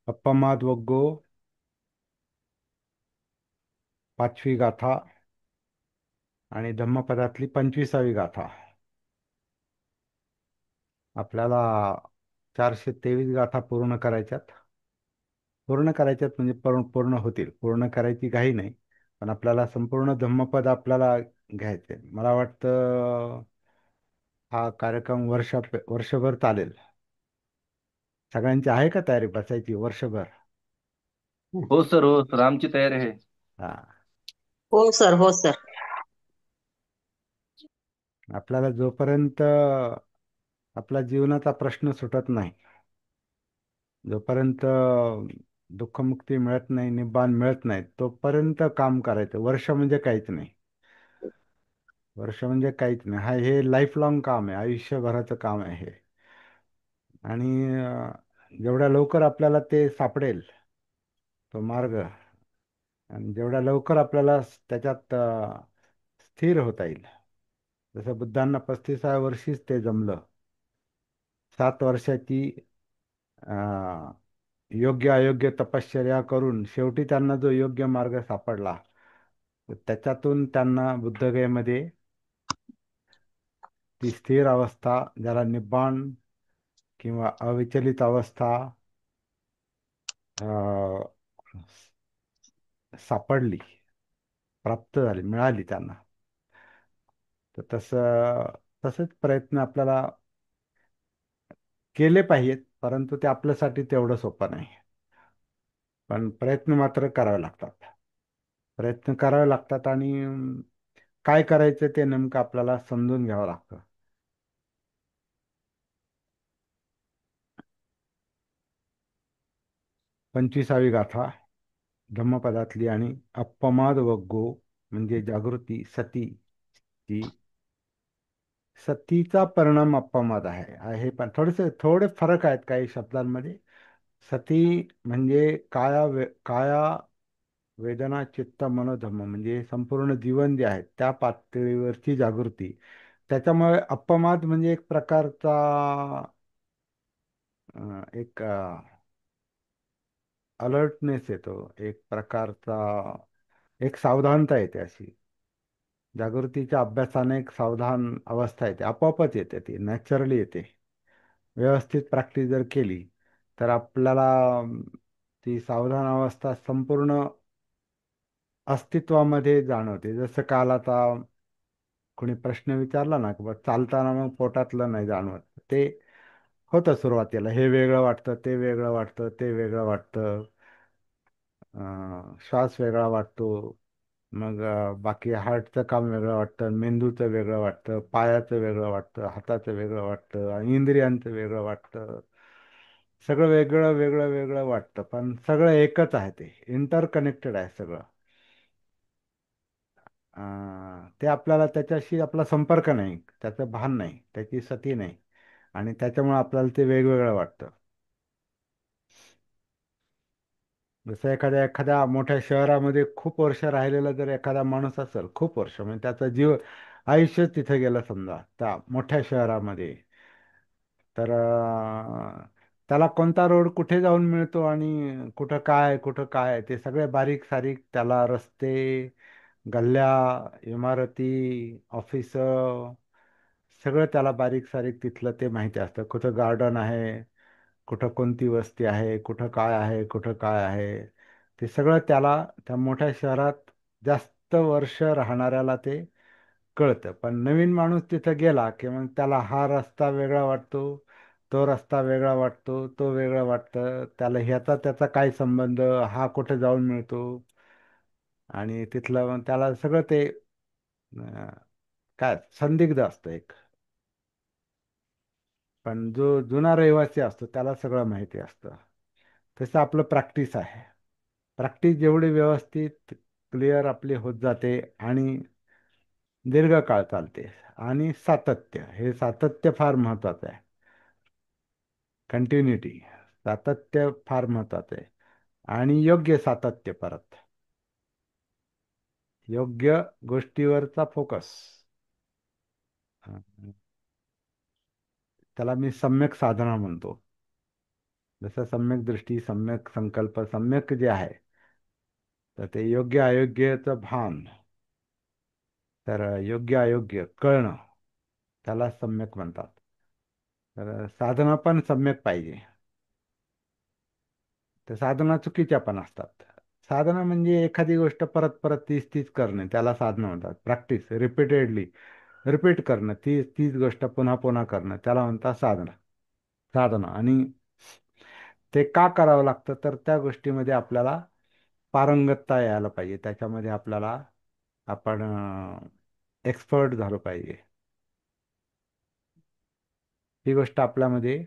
अप्पमाद वग्गो पाचवी गाथा आणि धम्मपदातली 25वी गाथा. आपल्याला 423 गाथा पूर्ण करायच्यात. पूर्ण करायच्यात म्हणजे पूर्ण होतील. पूर्ण करायची घाई नाही, पण आपल्याला संपूर्ण धम्मपद आपल्याला घ्यायचे. मला वाटतं हा कार्यक्रम वर्षभर चालेल. सगळ्यांची आहे का तयारी बसायची वर्षभर? हो सर, हो सर, आमची तयारी आहे. हा. हो सर, हो सर. आपल्याला जोपर्यंत आपल्या जीवनाचा प्रश्न सुटत नाही, जोपर्यंत दुःखमुक्ती मिळत नाही, निब्बाण मिळत नाही, तोपर्यंत काम करायचं. वर्ष म्हणजे काहीच नाही. वर्ष म्हणजे काहीच नाही. हे लाईफ लॉंग काम आहे, आयुष्यभराचं काम आहे हे. आणि जेवढ्या लवकर आपल्याला ते सापडेल, तो मार्ग, आणि जेवढ्या लवकर आपल्याला त्याच्यात स्थिर होता येईल. जसं बुद्धांना 35व्या वर्षीच ते जमलं. 7 वर्षाची अ, योग्य अयोग्य तपश्चर्या करून शेवटी त्यांना जो योग्य मार्ग सापडला, त्याच्यातून त्यांना बुद्धगयेमध्ये ती स्थिर अवस्था, ज्याला निब्बाण किंवा अविचलित अवस्था अ, सापडली, प्राप्त झाली, मिळाली त्यांना. तर तसंच प्रयत्न आपल्याला केले पाहिजेत, परंतु ते आपल्यासाठी तेवढं सोपं नाही. पण प्रयत्न मात्र करावे लागतात. प्रयत्न करावे लागतात आणि काय करायचं ते नेमकं आपल्याला समजून घ्यावं लागतं. 25वी गाथा धम्मपदातली. आणि अप्पमाद वग्गो म्हणजे जागृती, सती. ती सतीचा परिणाम अप्पमाद आहे आहे पण थोडे फरक आहेत काही शब्दांमध्ये. सती म्हणजे काया वेदना चित्त मनोधम्म, म्हणजे संपूर्ण जीवन जे आहे त्या पातळीवरची जागृती. त्याच्यामुळे अप्पमाद म्हणजे एक प्रकारचा एक अलर्टनेस येतो, एक प्रकारचा एक सावधानता येते अशी. जागृतीच्या अभ्यासाने एक सावधान अवस्था येते, आपोआपच येते, ती नॅचरली येते. व्यवस्थित प्रॅक्टिस जर केली तर आपल्याला ती सावधान अवस्था संपूर्ण अस्तित्वामध्ये जाणवते. जसं काल आता कोणी प्रश्न विचारला ना, की बा चालताना मग पोटातलं नाही जाणवत, ते होतं सुरुवातीला. हे वेगळं वाटतं, ते वेगळं वाटतं, ते वेगळं वाटतं. श्वास वेगळा वाटतो. मग बाकी हार्टचं काम वेगळं वाटतं, मेंदूचं वेगळं वाटतं, पायाचं वेगळं वाटतं, हाताचं वेगळं वाटतं, आणि इंद्रियांचं वेगळं वाटतं. सगळं वेगळं वेगळं वेगळं वाटतं, पण सगळं एकच आहे. ते इंटरकनेक्टेड आहे सगळं. ते आपल्याला त्याच्याशी आपला संपर्क नाही, त्याचं भान नाही, त्याची सती नाही, आणि त्याच्यामुळे आपल्याला ते वेगवेगळं वाटतं. जसं एखाद्या एखाद्या मोठ्या शहरामध्ये खूप वर्ष राहिलेला जर एखादा माणूस असेल, खूप वर्ष म्हणजे त्याचं आयुष्य तिथे गेलं समजा त्या मोठ्या शहरामध्ये, तर त्याला कोणता रोड कुठे जाऊन मिळतो आणि कुठं काय ते सगळे बारीक सारीक त्याला रस्ते, गल्ल्या, इमारती, ऑफिस, सगळं त्याला बारीक सारीक तिथलं ते माहिती असतं. कुठं गार्डन आहे, कुठं कोणती वस्ती आहे, कुठं काय आहे, कुठं काय आहे, ते सगळं त्याला त्या मोठ्या शहरात जास्त वर्ष राहणाऱ्याला ते कळतं. पण नवीन माणूस तिथं गेला की मग त्याला हा रस्ता वेगळा वाटतो, तो रस्ता वेगळा वाटतो, तो वेगळा वाटतं त्याला, ह्याचा त्याचा काय संबंध, हा कुठे जाऊन मिळतो. आणि तिथलं मग त्याला सगळं ते अं, काय संदिग्ध असतं एक. पण जो जुना रहिवासी असतो त्याला सगळं माहिती असतं. तसं आपलं प्रॅक्टिस आहे. प्रॅक्टिस जेवढी व्यवस्थित क्लिअर आपली होत जाते आणि दीर्घकाळ चालते. आणि सातत्य, हे सातत्य फार महत्वाचं आहे. कंटिन्युटी, सातत्य फार महत्वाचं आहे. आणि योग्य सातत्य, परत योग्य गोष्टीवरचा फोकस, त्याला मी सम्यक साधना म्हणतो. जसं सम्यक दृष्टी, सम्यक संकल्प, सम्यक जे आहे, तर ते योग्य अयोग्यचं भान, तर योग्य अयोग्य कळणं, त्याला सम्यक म्हणतात. तर साधना पण सम्यक पाहिजे. तर साधना चुकीच्या पण असतात. साधना म्हणजे एखादी गोष्ट परत परत तीच तीच करणे, त्याला साधना म्हणतात. प्रॅक्टिस रिपीटेडली, रिपीट करणं, तीच तीच गोष्ट पुन्हा पुन्हा करणं, त्याला म्हणतात साधना. साधना. आणि ते का करावं लागतं, तर त्या गोष्टीमध्ये आपल्याला पारंगतता यायला पाहिजे, त्याच्यामध्ये आपल्याला आपण एक्सपर्ट झालो पाहिजे. ही गोष्ट आपल्यामध्ये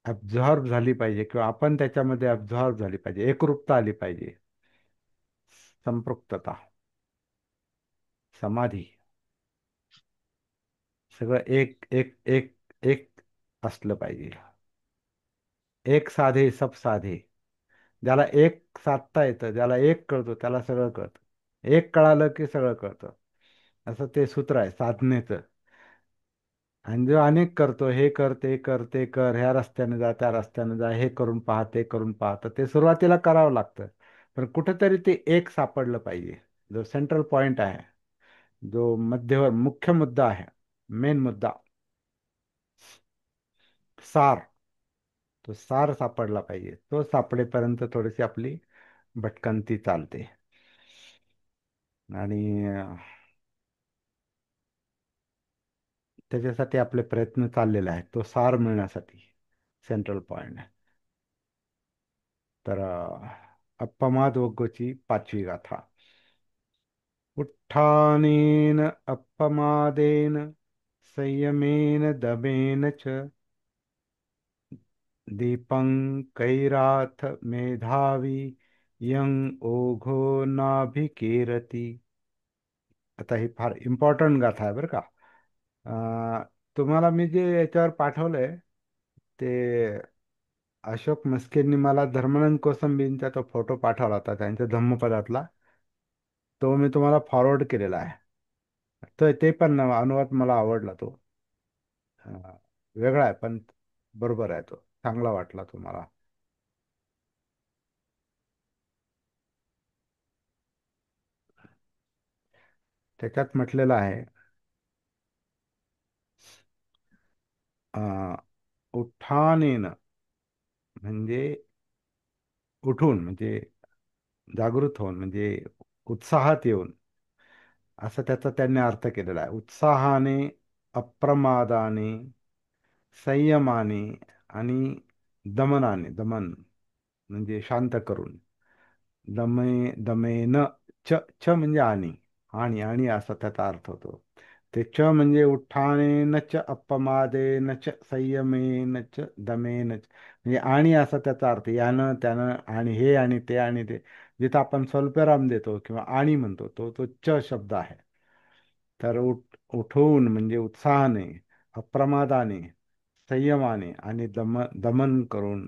ॲब्झॉर्ब झाली पाहिजे, किंवा आपण त्याच्यामध्ये ॲब्झॉर्ब झाली पाहिजे, एकरूपता आली पाहिजे. संपृक्तता, समाधी, सगळं एक एक एक एक असलं पाहिजे. एक साधे सब साधे. ज्याला एक साधता येतं, ज्याला एक कळतो, त्याला सगळं कळतं. एक कळालं की सगळं कळतं, असं ते सूत्र आहे साधनेचं. आणि जो अनेक करतो, हे कर ते कर ते कर, ह्या रस्त्याने जा त्या रस्त्याने जा, हे करून पहा ते करून पहा, तर ते सुरुवातीला करावं लागतं. पण कुठेतरी ते एक सापडलं पाहिजे, जो सेंट्रल पॉइंट आहे, जो मध्यवर मुख्य मुद्दा आहे, मेन मुद्दा, सार. तो सार सापडला पाहिजे. तो सापडेपर्यंत थोडीशी आपली भटकंती चालते. आणि त्याच्यासाठी आपले प्रयत्न चाललेले आहेत, तो सार मिळण्यासाठी, सेंट्रल पॉइंट. तर अप्पमाद वग्गोची 5वी गाथा. उत्थानेन अप्पमादेन संयमेन दमेन च दीपंकैराथ मेधावी यं ओघो नाभिकीरती. आता ही फार इम्पॉर्टंट गाथा आहे बरं का. तुम्हाला मी जे याच्यावर पाठवलंय, ते अशोक मस्केंनी मला धर्मानंद कोसंबींचा तो फोटो पाठवला होता, त्यांच्या धम्मपदातला. तो मी तुम्हाला फॉरवर्ड केलेला आहे. तर ते पण अनुवाद मला आवडला तो. अं, वेगळा आहे पण बरोबर आहे, तो चांगला वाटला तुम्हाला. त्याच्यात म्हटलेलं आहे, अं, उत्थानेन म्हणजे उठून, म्हणजे जागृत होऊन, म्हणजे उत्साहात येऊन, असं त्याचा त्यांनी अर्थ केलेला आहे. उत्साहाने, अप्रमादाने, संयमाने आणि दमनाने, दमन म्हणजे शांत करून, दमेन, च च म्हणजे आणि आणि असा त्याचा अर्थ होतो. ते च म्हणजे उत्थानेन च अपमादेन च संयमेन च दमेन च, म्हणजे आणि असा त्याचा अर्थ, यानं त्यानं आणि हे आणि ते आणि ते. जिथं आपण स्वल्पविराम देतो किंवा आणि म्हणतो, तो तो च शब्द आहे. तर उठवून म्हणजे उत्साहाने, अप्रमादाने, संयमाने आणि दमन करून.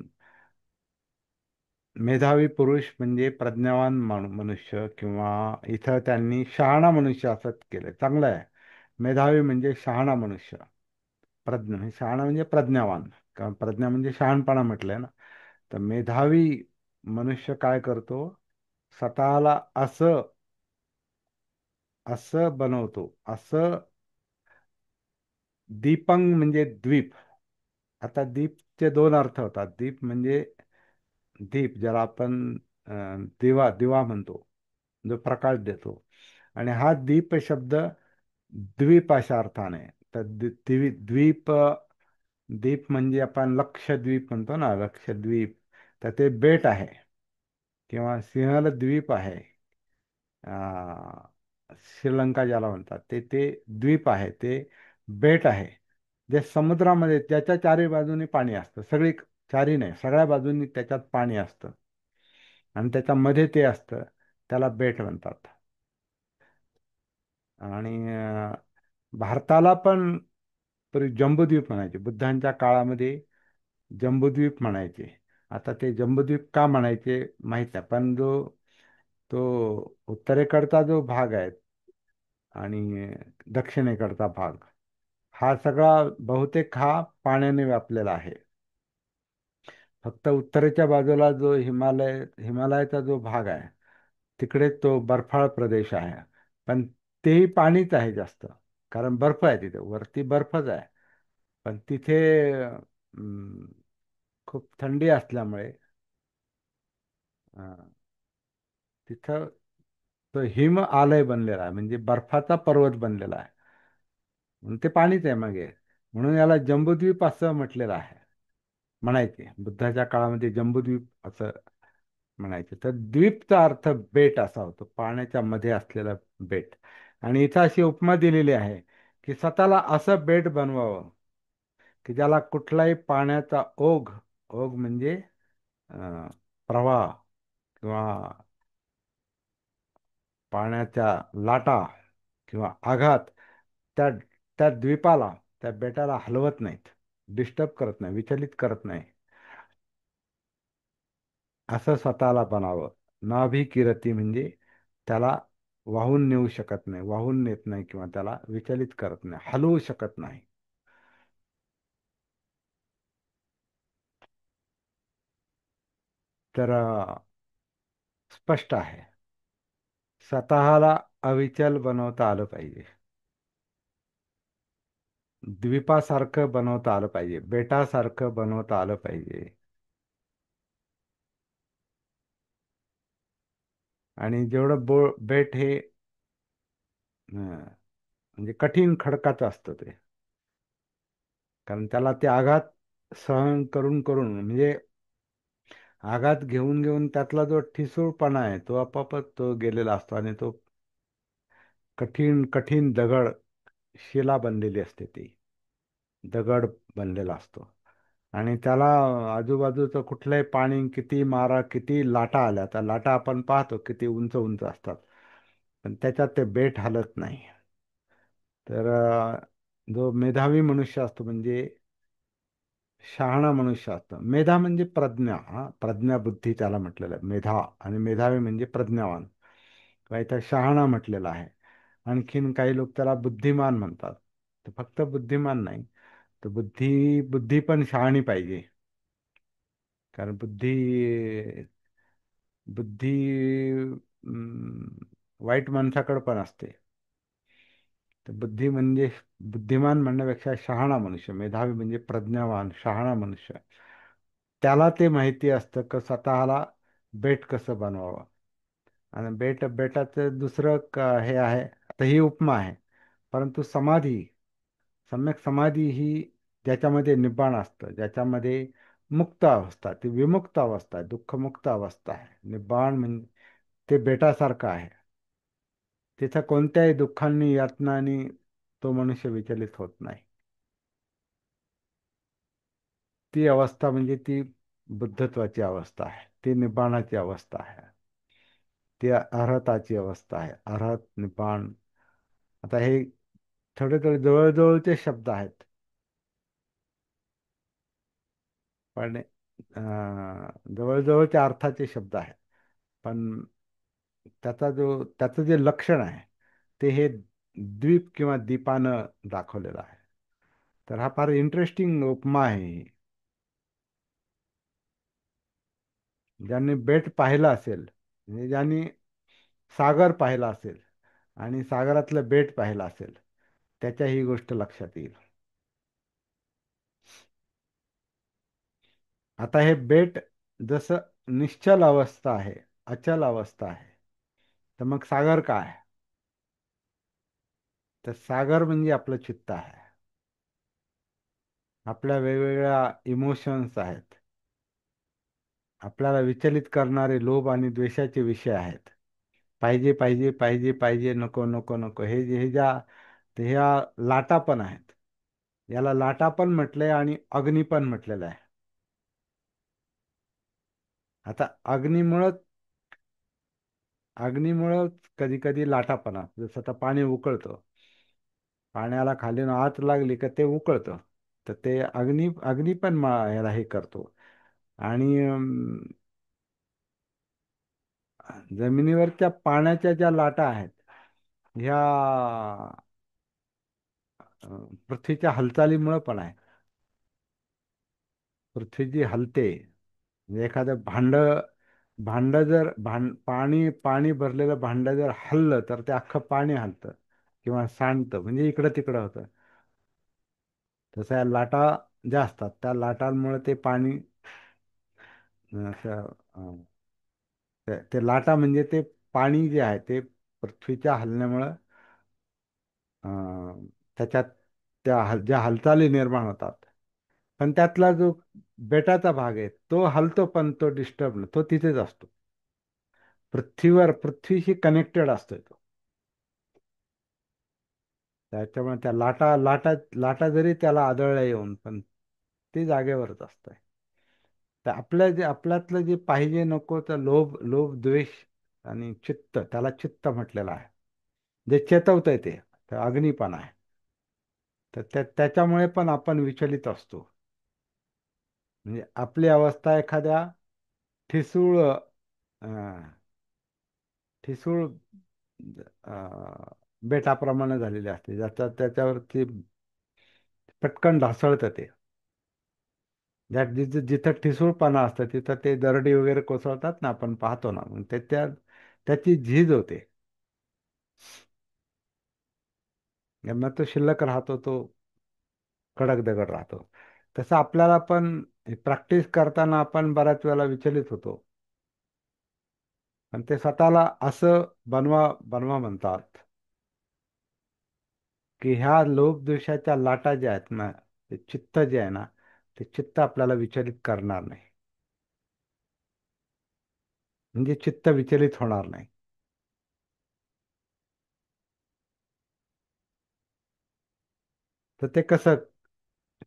मेधावी पुरुष म्हणजे प्रज्ञावान मनुष्य, किंवा इथं त्यांनी शहाणा मनुष्य असं केलं, चांगलं आहे. मेधावी म्हणजे शहाणा मनुष्य. प्रज्ञ म्हणजे शहाणा म्हणजे प्रज्ञावान, कारण प्रज्ञा म्हणजे शहाणपणा म्हटलंय ना. तर मेधावी मनुष्य काय करतो, स्वतःला असं असं बनवतो, असं. दीपंग म्हणजे द्वीप. आता दीपचे दोन अर्थ होतात. दीप म्हणजे दीप, ज्याला आपण दिवा दिवा म्हणतो, जो प्रकाश देतो. आणि हा दीप शब्द द्वीप अशा अर्थाने. तर द्वीप, द्वीप म्हणजे आपण लक्षद्वीप म्हणतो ना, लक्षद्वीप. तर ते बेट आहे, किंवा सिंहल द्वीप आहे. श्रीलंका ज्याला म्हणतात, ते ते द्वीप आहे, ते बेट आहे, जे समुद्रामध्ये, त्याच्या चारी बाजूनी पाणी असतं, चारी नाही, सगळ्या बाजूनी त्याच्यात पाणी असतं, आणि त्याच्यामध्ये ते असतं, त्याला बेट म्हणतात. आणि भारताला पण पूर्वी जम्बूद्वीप म्हणायचे, बुद्धांच्या काळामध्ये जम्बूद्वीप म्हणायचे. आता ते जम्बूद्वीप का म्हणायचे माहीत नाही, पण तो उत्तरेकडचा जो भाग आहे आणि दक्षिणेकडचा भाग, हा सगळा बहुतेक हा पाण्याने व्यापलेला आहे. फक्त उत्तरेच्या बाजूला जो हिमालयाचा जो भाग आहे तिकडे तो बर्फाळ प्रदेश आहे. पण तेही पाणीच आहे जास्त, कारण बर्फ आहे तिथे, वरती बर्फच आहे. पण तिथे अं, खूप थंडी असल्यामुळे अं, तिथं तो हिम आलय बनलेला आहे, म्हणजे बर्फाचा पर्वत बनलेला आहे. म्हणून ते पाणीच आहे मागे. म्हणून याला जंबूद्वीप असं म्हटलेलं आहे. म्हणायचे बुद्धाच्या काळामध्ये जंबूद्वीप असं म्हणायचे. तर द्वीपचा अर्थ बेट असा होतो, पाण्याच्या मध्ये असलेला बेट. आणि इथं अशी उपमा दिलेली आहे की स्वतःला असं बेट बनवावं की ज्याला कुठलाही पाण्याचा ओघ, ओघ म्हणजे अं, प्रवाह किंवा पाण्याच्या लाटा किंवा आघात त्या त्या द्वीपाला, त्या बेटाला हलवत नाहीत, डिस्टर्ब करत नाही, विचलित करत नाही. असं स्वतःला बनावं. नाभिकिरती म्हणजे त्याला वाहून नेऊ शकत नाही, वाहून नेत नाही, किंवा त्याला विचलित करत नाही, हलवू शकत नाही. तर स्पष्ट आहे, स्वतःला अविचल बनवता आलं पाहिजे. द्वीपासारखं बनवता आलं पाहिजे, बेटासारखं बनवता आलं पाहिजे. आणि जेवढं बेट हे म्हणजे कठीण खडकाचं असतं ते, कारण त्याला ते आघात सहन करून करून, म्हणजे आघात घेऊन घेऊन त्यातला जो ठिसूळपणा आहे तो आपापच तो गेलेला असतो, आणि तो कठीण कठीण दगड, शिला बनलेली असते ती, दगड बनलेला असतो. आणि त्याला आजूबाजूचं कुठलंही पाणी, किती मारा, किती लाटा आल्या, त्या लाटा आपण पाहतो किती उंच उंच असतात, पण त्याच्यात ते बेट हलत नाही. तर जो मेधावी मनुष्य असतो, म्हणजे शहाणा मनुष्य असतो, मेधा म्हणजे प्रज्ञा, हा प्रज्ञा बुद्धी त्याला म्हटलेलं आहे मेधा. आणि मेधावी म्हणजे प्रज्ञावान, किंवा इथं शहाणा म्हटलेला आहे. आणखीन काही लोक त्याला बुद्धिमान म्हणतात. तर फक्त बुद्धिमान नाही, तर बुद्धी बुद्धी पण शहाणी पाहिजे. कारण बुद्धी वाईट माणसाकडे पण असते. तर बुद्धी म्हणजे बुद्धिमान म्हणण्यापेक्षा शहाणा मनुष्य, मेधावी म्हणजे प्रज्ञावान शहाणा मनुष्य, त्याला ते माहिती असतं की स्वतःला बेट कसं बनवावं. आणि बेटाचं दुसरं हे आहे, आता ही उपमा आहे. परंतु समाधी, सम्यक समाधी ही ज्याच्यामध्ये निब्बाण असतं, ज्याच्यामध्ये मुक्त अवस्था, ती विमुक्त अवस्था आहे, दुःखमुक्त अवस्था आहे. निब्बाण म्हणजे ते बेटासारखं आहे. तिथं कोणत्याही दुःखांनी, यातनांनी तो मनुष्य विचलित होत नाही. ती अवस्था म्हणजे ती बुद्धत्वाची अवस्था आहे, ती निब्बाणाची अवस्था आहे, ती अर्हताची अवस्था आहे. अर्हत, निब्बाण. आता हे थोडे थोडे जवळजवळचे शब्द आहेत, पण जवळजवळच्या अर्थाचे शब्द आहेत. पण त्याचं जे लक्षण आहे ते हे द्वीप किंवा दीपानं दाखवलेलं आहे. तर हा फार इंटरेस्टिंग उपमा आहे ही. ज्यांनी बेट पाहिलं असेल, म्हणजे ज्यांनी सागर पाहिला असेल आणि सागरातलं बेट पाहिलं असेल, त्याच्या ही गोष्ट लक्षात येईल. आता हे बेट जसं निश्चल अवस्था आहे, अचल अवस्था आहे, तर मग सागर काय? तर सागर म्हणजे आपलं चित्त आहे. आपल्या वेगवेगळ्या इमोशन्स आहेत, आपल्याला विचलित करणारे लोभ आणि द्वेषाचे विषय आहेत. पाहिजे पाहिजे पाहिजे पाहिजे, नको नको नको, ह्या लाटा पण आहेत. याला लाटा पण म्हटलंय आणि अग्नी पण म्हटलेलं आहे. आता अग्नीमुळं कधी कधी लाटा पण असतात. जसं आता पाणी उकळतं, पाण्याला खालीन आत लागली का ते उकळतं. तर ते अग्नी अग्नी पण याला हे करतो. आणि जमिनीवरच्या पाण्याच्या ज्या लाटा आहेत, ह्या पृथ्वीच्या हालचालीमुळे पण आहे. पृथ्वी जी हलते, म्हणजे एखादं भांड जर पाणी पाणी भरलेलं भांड जर हललं तर ते अख्खं पाणी हलतं किंवा सांडतं, म्हणजे इकडं तिकडं होतं. तसं या लाटा ज्या असतात त्या लाटांमुळे ते पाणी असं, ते लाटा म्हणजे ते पाणी जे आहे ते पृथ्वीच्या हलण्यामुळं त्याच्यात ज्या हालचाली निर्माण होतात. पण त्यातला जो बेटाचा भाग आहे तो हलतो, पण तो डिस्टर्ब नाही, तो तिथेच असतो. पृथ्वीशी कनेक्टेड असतोय तो. त्याच्यामुळे त्या लाटा लाटा लाटा जरी त्याला आदळल्या येऊन, पण ते जागेवरच असतंय. तर आपल्यातलं जे पाहिजे नको तर लोभ लोभ द्वेष आणि चित्त, त्याला चित्त म्हटलेलं आहे. जे चेतवतंय ते अग्निपण आहे. तर त्याच्यामुळे पण आपण विचलित असतो. म्हणजे आपली अवस्था एखाद्या ठिसूळ ठिसूळ बेटाप्रमाणे झालेली असते, त्याच्यावरती पटकन ढासळतं ते. जिथं जिथं ठिसूळपणा असतं तिथं ते दरडी वगैरे कोसळतात ना, आपण पाहतो ना, मग त्याची झीज होते. मग तो शिल्लक राहतो, तो कडक दगड राहतो. तसं आपल्याला पण प्रॅक्टिस करताना आपण बऱ्याच वेळेला विचलित होतो. पण ते स्वतःला असं बनवा बनवा म्हणतात की ह्या लोभद्वेषाच्या लाटा ज्या आहेत ना, ते चित्त जे आहे ना, ते चित्त आपल्याला विचलित करणार नाही. म्हणजे चित्त विचलित होणार नाही. तर ते कसं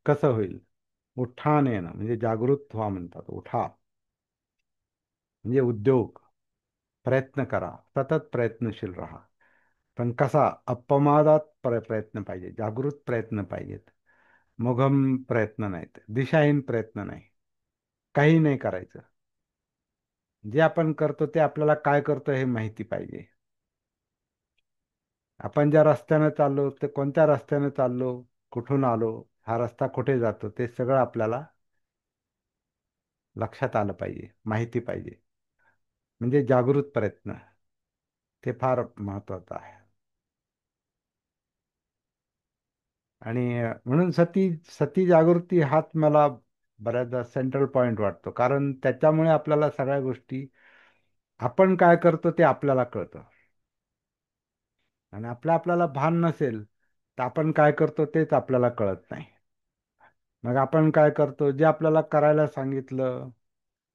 कसं होईल? उत्थान येणं म्हणजे जागृत व्हा म्हणतात. उठा म्हणजे उद्योग, प्रयत्न करा, सतत प्रयत्नशील राहा. पण कसा? अपमादात प्रयत्न पाहिजे, जागृत प्रयत्न पाहिजेत. मुघम प्रयत्न नाहीत, दिशाहीन प्रयत्न नाही. काही नाही करायचं. जे आपण करतो ते आपल्याला काय करतो हे माहिती पाहिजे. आपण ज्या रस्त्याने चाललो ते कोणत्या रस्त्याने चाललो, कुठून आलो, हा रस्ता कुठे जातो, ते सगळं आपल्याला लक्षात आलं पाहिजे, माहिती पाहिजे. म्हणजे जागृत प्रयत्न, ते फार महत्वाचं आहे. आणि म्हणून सती सती जागृती हाच मला बऱ्याचदा सेंट्रल पॉइंट वाटतो, कारण त्याच्यामुळे आपल्याला सगळ्या गोष्टी, आपण काय करतो ते आपल्याला कळतं. आणि आपल्याला भान नसेल तर आपण काय करतो तेच आपल्याला कळत नाही. मग आपण काय करतो, जे आपल्याला करायला सांगितलं,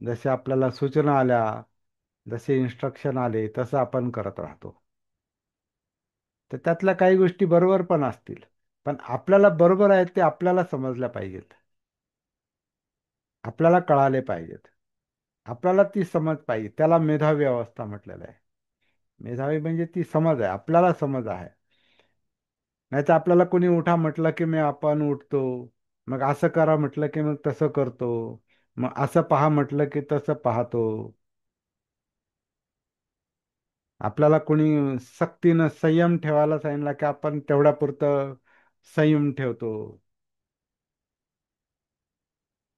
जसे आपल्याला सूचना आल्या, जसे इन्स्ट्रक्शन आले तसं आपण करत राहतो. तर त्यातल्या काही गोष्टी बरोबर पण असतील, पण आपल्याला बरोबर आहेत ते आपल्याला समजल्या पाहिजेत, आपल्याला कळाले पाहिजेत. आपल्याला ती समज पाहिजे, त्याला मेधावी अवस्था म्हटलेलं आहे. मेधावी म्हणजे ती समज आहे, आपल्याला समज आहे. नाही तर आपल्याला कोणी उठा म्हटलं की मी आपण उठतो, मग असं करा म्हटलं की मग तसं करतो, मग असं पहा म्हटलं की तसं पाहतो. आपल्याला कोणी सक्तीनं संयम ठेवायला सांगितलं की आपण तेवढ्या पुरतं संयम ठेवतो.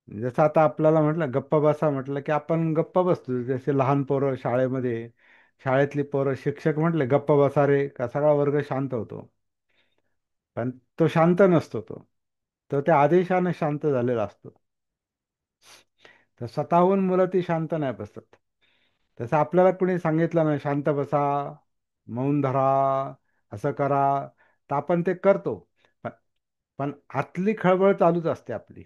जसं आता आपल्याला म्हटलं गप्प बसा म्हटलं की आपण गप्प बसतो. जसे लहान पोरं शाळेमध्ये, शाळेतली पोरं शिक्षक म्हटले गप्प बसा रे, का सगळा वर्ग शांत होतो. पण तो शांत नसतो, तो त्या आदेशाने शांत झालेला असतो. तर स्वतःहून मुलं ती शांत नाही बसत. तसं आपल्याला कुणी सांगितलं नाही शांत बसा, मौन धरा, असं करा, तर आपण ते करतो. पण पण आतली खळबळ चालूच असते आपली.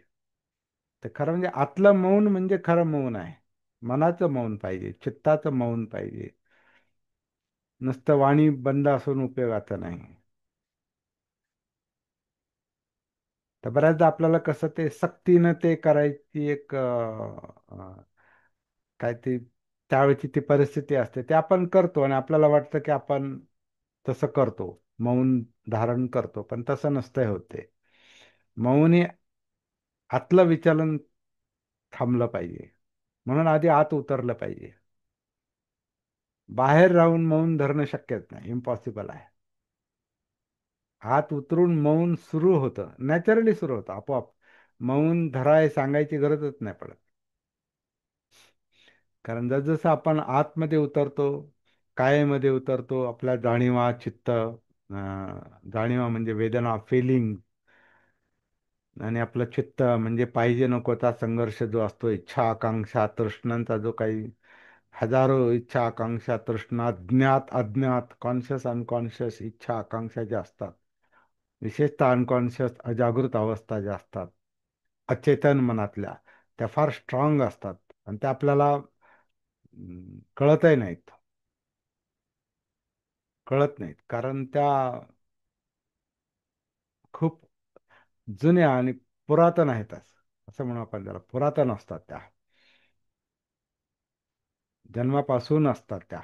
तर खरं म्हणजे आतलं मौन म्हणजे खरं मौन आहे. मनाचं मौन पाहिजे, चित्ताचं मौन पाहिजे. नुसतं वाणी बंद असून उपयोगाचं नाही. तर बऱ्याचदा आपल्याला कसं ते सक्तीनं ते करायची एक काय ती त्यावेळची ती परिस्थिती असते, ते आपण करतो आणि आपल्याला वाटतं की आपण तसं करतो, मौन धारण करतो, पण तसं नसतंय होते. मौन हे आतलं विचलन थांबलं पाहिजे. म्हणून आधी आत उतरलं पाहिजे. बाहेर राहून मौन धरणं शक्यच नाही, इम्पॉसिबल आहे. आत उतरून मौन सुरू होतं, नॅचरली सुरू होतं आपोआप. मौन धराय सांगायची गरजच नाही पडत. कारण जसजसं आपण आतमध्ये उतरतो, कायेमध्ये उतरतो, आपल्या उतरतो, कायेमध्ये उतरतो, आपल्या जाणीवा, चित्त, जाणीवा म्हणजे वेदना, फिलिंग, आणि आपलं चित्त म्हणजे पाहिजे नकोचा संघर्ष जो असतो, इच्छा, आकांक्षा, तृष्णांचा जो काही हजारो इच्छा, आकांक्षा, तृष्णा, ज्ञात, अज्ञात, कॉन्शियस, अनकॉन्शियस इच्छा, आकांक्षा ज्या असतात, विशेषतः अनकॉन्शियस, अजागृत अवस्था ज्या असतात, अचेतन मनातल्या, त्या फार स्ट्रॉंग असतात आणि त्या आपल्याला कळतही नाहीत, कळत नाहीत, कारण त्या खूप जुन्या आणि पुरातन आहेत, असं म्हणू आपण त्याला, पुरातन असतात त्या, जन्मापासून असतात त्या.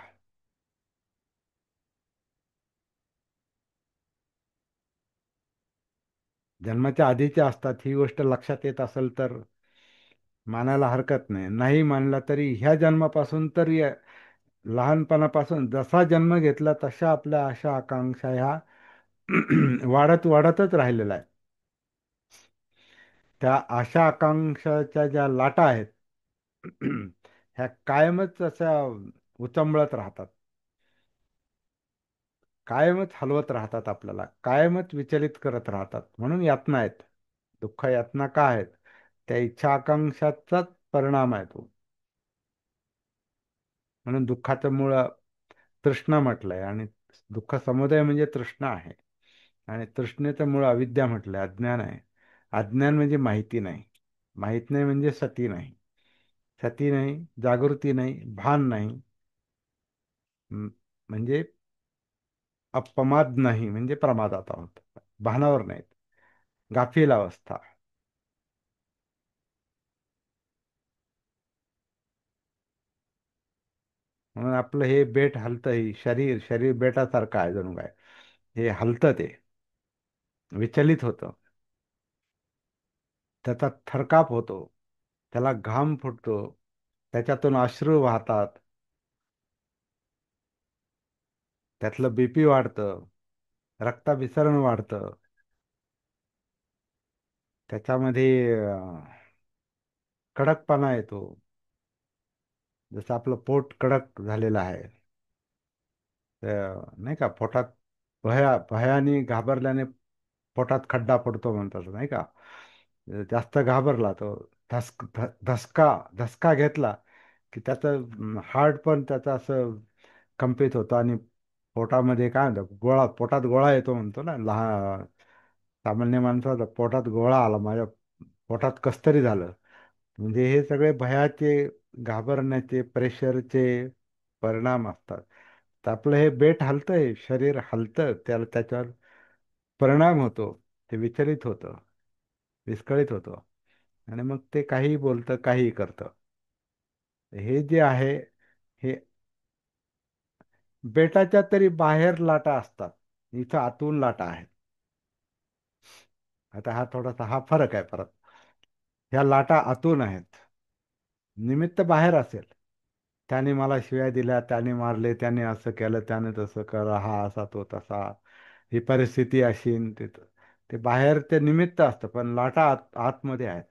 जन्माच्या आधीच्या असतात, ही गोष्ट लक्षात येत असेल तर मानायला हरकत नाही. नाही मानला तरी ह्या जन्मापासून तर लहानपणापासून जसा जन्म घेतला तशा आपल्या आशा आकांक्षा ह्या वाढत वाढतच राहिलेला आहे. त्या आशा आकांक्षाच्या ज्या लाटा आहेत ह्या कायमच अशा उचंबळत राहतात, कायमच हलवत राहतात, आपल्याला कायमच विचलित करत राहतात. म्हणून यातना आहेत. दुःख यातना का आहेत? त्या इच्छा आकांक्षाचाच परिणाम आहे तो. म्हणून दुःखाचं मूळ तृष्णा म्हटलंय, आणि दुःख समुदय म्हणजे तृष्णा आहे, आणि तृष्णेचं मूळ अविद्या म्हटलंय, अज्ञान आहे. अज्ञान म्हणजे माहिती नाही, माहित नाही म्हणजे सती नाही, सती नाही, जागृती नाही, भान नाही, म्हणजे अपमाद नाही म्हणजे प्रमादात आहोत, भानावर नाहीत, गाफील अवस्था. म्हणून आपलं हे बेट हलतं, ही शरीर शरीर बेटासारखं आहे जणू काय, हे हलतं, ते विचलित होतं, त्याचा थरकाप होतो, त्याला घाम फुटतो, त्याच्यातून अश्रू वाहतात, त्यातलं बीपी वाढतं, रक्ताभिसरण वाढतं, त्याच्यामध्ये कडकपणा येतो, जसं आपलं पोट कडक झालेलं आहे, नाही का, पोटात भयाने घाबरल्याने पोटात खड्डा पडतो म्हणतात, नाही का. जास्त घाबरला तो, धसका धसका घेतला की त्याचं हार्ट पण त्याचं असं कंपित होतं, आणि पोटामध्ये काय म्हणतो, पोटात गोळा येतो म्हणतो ना, लहान सामान्य माणसाचा पोटात गोळा आला, माझ्या पोटात कसतरी झालं. म्हणजे हे सगळे भयाचे, घाबरण्याचे, प्रेशरचे परिणाम असतात. तर आपलं हे बेट हलतंय, शरीर हलतं, त्याच्यावर परिणाम होतो, ते विचलित होतं, विस्कळीत होतं, आणि मग ते काहीही बोलतं, काहीही करतं. हे जे आहे, हे बेटाच्या तरी बाहेर लाटा असतात, इथं आतून लाटा आहेत. आता हा थोडासा हा फरक आहे परत. ह्या लाटा आतून आहेत, निमित्त बाहेर असेल, त्याने मला शिव्या दिल्या, त्याने मारले, त्याने असं केलं, त्याने तसं करा, हा असा तो तसा, ही परिस्थिती अशी न ते बाहेर ते निमित्त असतं, पण लाटा आतमध्ये आहेत.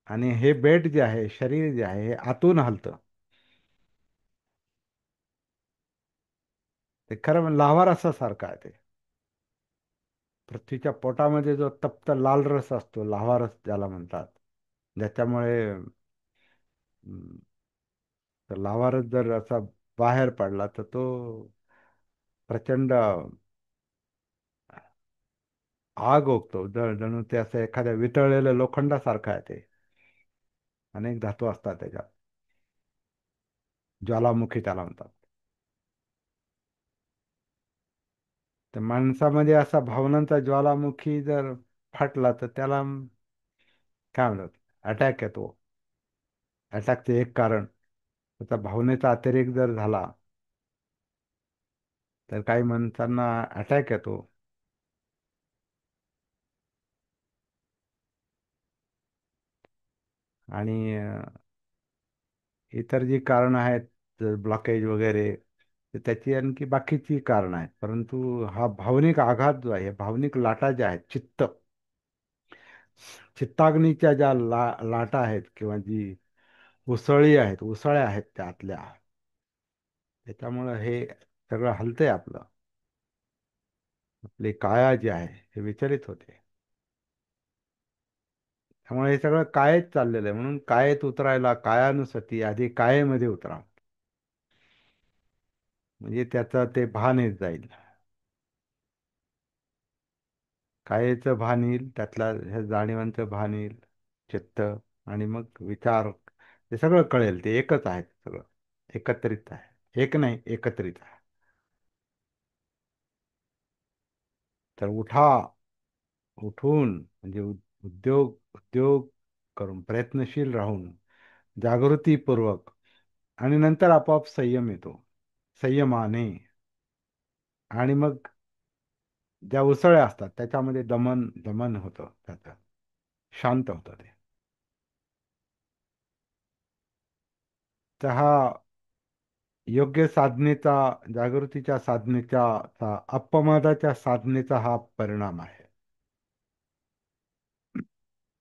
आणि हे बेट जे आहे, शरीर जे आहे, हे आतून हलतं. ते खरं म्हणजे लाव्हा रसासारखं आहे ते. पृथ्वीच्या पोटामध्ये जो तप्त लाल रस असतो, लाव्हा रस ज्याला म्हणतात, ज्याच्यामुळे तर लाव्हा रस जर असा बाहेर पडला तर तो प्रचंड आग ओकतो, जणू ते असं एखाद्या वितळलेल्या लोखंडासारखं आहे ते. अनेक धातू असतात त्याच्यात, ज्वालामुखी त्याला म्हणतात. तर माणसामध्ये असा भावनांचा ज्वालामुखी जर फाटला तर त्याला काय म्हणतात, अटॅक येतो. अटॅकचे एक कारण त्याचा भावनेचा अतिरेक जर झाला तर काही माणसांना अटॅक येतो. आणि इतर जी कारणं आहेत, ब्लॉकेज वगैरे, तर त्याची आणखी बाकीची कारणं आहेत, परंतु हा भावनिक आघात जो आहे, भावनिक लाटा ज्या आहेत, चित्ताग्नीच्या ज्या लाटा आहेत, किंवा जी उसळी आहेत, उसळ्या आहेत त्यातल्या. त्याच्यामुळं हे सगळं हलतंय आपलं. आपली काया जी आहे हे विचलित होते. त्यामुळे हे सगळं कायेत चाललेलं आहे. म्हणून कायेत उतरायला कायानुसती आधी कायेमध्ये उतरा, म्हणजे त्याचं ते भान येत जाईल. कायेचं भान येईल, त्यातल्या ह्या जाणीवांचं भान येईल, चित्त, आणि मग विचार, ते सगळं कळेल. ते एकच आहे सगळं, एकत्रित आहे. एक नाही, एकत्रित आहे. तर उठा, उठून म्हणजे उद्योग उद्योग करून, प्रयत्नशील राहून, जागृतीपूर्वक, आणि नंतर आपोआप संयम येतो, संयमाने. आणि मग ज्या उसळ्या असतात त्याच्यामध्ये दमन दमन होतं, त्याचं शांत होतं ते. तर हा योग्य साधनेचा, जागृतीच्या साधनेच्या, अपमादाच्या साधनेचा हा परिणाम आहे.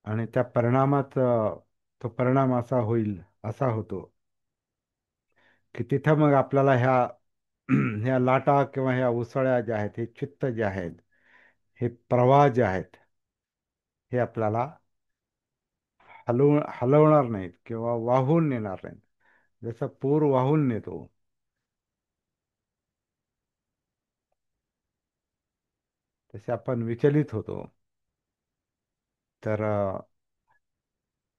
आणि त्या परिणामाचा, तो परिणाम असा होईल, असा होतो की तिथं मग आपल्याला ह्या ह्या लाटा किंवा ह्या उसळ्या ज्या आहेत, हे चित्त जे आहेत, हे प्रवाह जे आहेत, हे आपल्याला हलवणार नाहीत किंवा वाहून नेणार नाहीत. जसं पूर वाहून नेतो, तसे आपण विचलित होतो. तर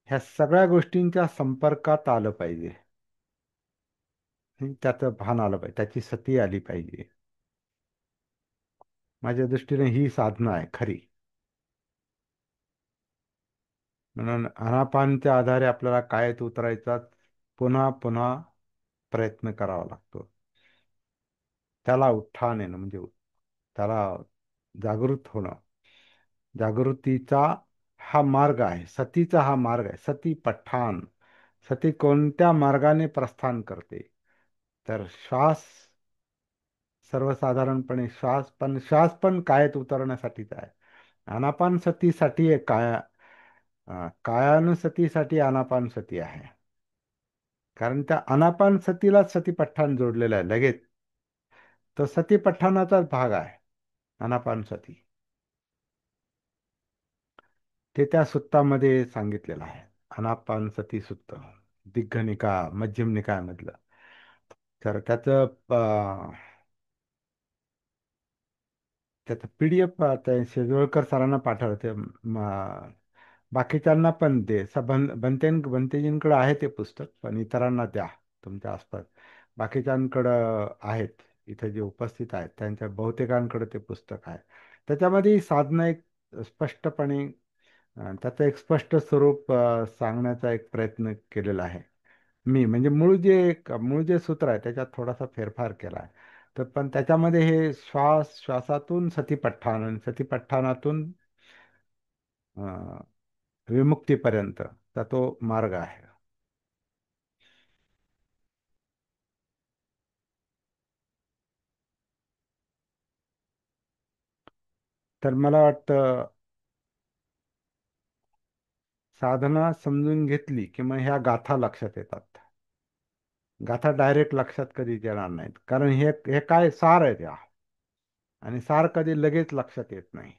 ह्या सगळ्या गोष्टींच्या संपर्कात आलं पाहिजे. त्याचं भान आलं पाहिजे, त्याची सती आली पाहिजे. माझ्या दृष्टीने ही साधना आहे खरी. म्हणून आनापानच्या आधारे आपल्याला कायेत उतरायचा पुन्हा पुन्हा प्रयत्न करावा लागतो. त्याला उत्थान येणं म्हणजे त्याला जागृत होणं. जागृतीचा हा मार्ग आहे, सतीचा हा मार्ग आहे. सती पठ्ठान, सती कोणत्या मार्गाने प्रस्थान करते? तर श्वास, सर्वसाधारणपणे श्वास पण कायेत उतरण्यासाठीच आहे. आनापान सतीसाठी कायानुसतीसाठी आनापान सती आहे. कारण त्या आनापान सतीलाच सतीपठ्ठान जोडलेलं आहे लगेच. तो सतीपठ्ठानाचाच भाग आहे आनापान सती. ते त्या सुत्तामध्ये सांगितलेलं आहे. आनापान सती सुत्त, दिग्घनिका मध्यम निकायामधलं. तर त्याचं PDF त्या शेजवळकर सरांना पाठवते. बाकीच्यांना पण दे. बंतेजींकडे आहे ते पुस्तक, पण इतरांना द्या तुमच्या आसपास. बाकीच्यांकडं आहेत, इथे जे उपस्थित आहेत त्यांच्या बहुतेकांकडे ते पुस्तक आहे. त्याच्यामध्ये ही साधना एक स्पष्टपणे, त्याचं एक स्पष्ट स्वरूप सांगण्याचा एक प्रयत्न केलेला आहे मी. म्हणजे मूळ जे सूत्र आहे त्याच्यात थोडासा फेरफार केला आहे. तर पण त्याच्यामध्ये हे श्वासातून सतीपठ्ठान आणि सतीपठ्ठानातून विमुक्तीपर्यंतचा तो मार्ग आहे. तर मला वाटतं साधना समजून घेतली की मग ह्या गाथा लक्षात येतात. गाथा डायरेक्ट लक्षात कधीच येणार नाहीत, कारण हे हे काय सार आहे त्या. आणि सार कधी लगेच लक्षात येत नाही.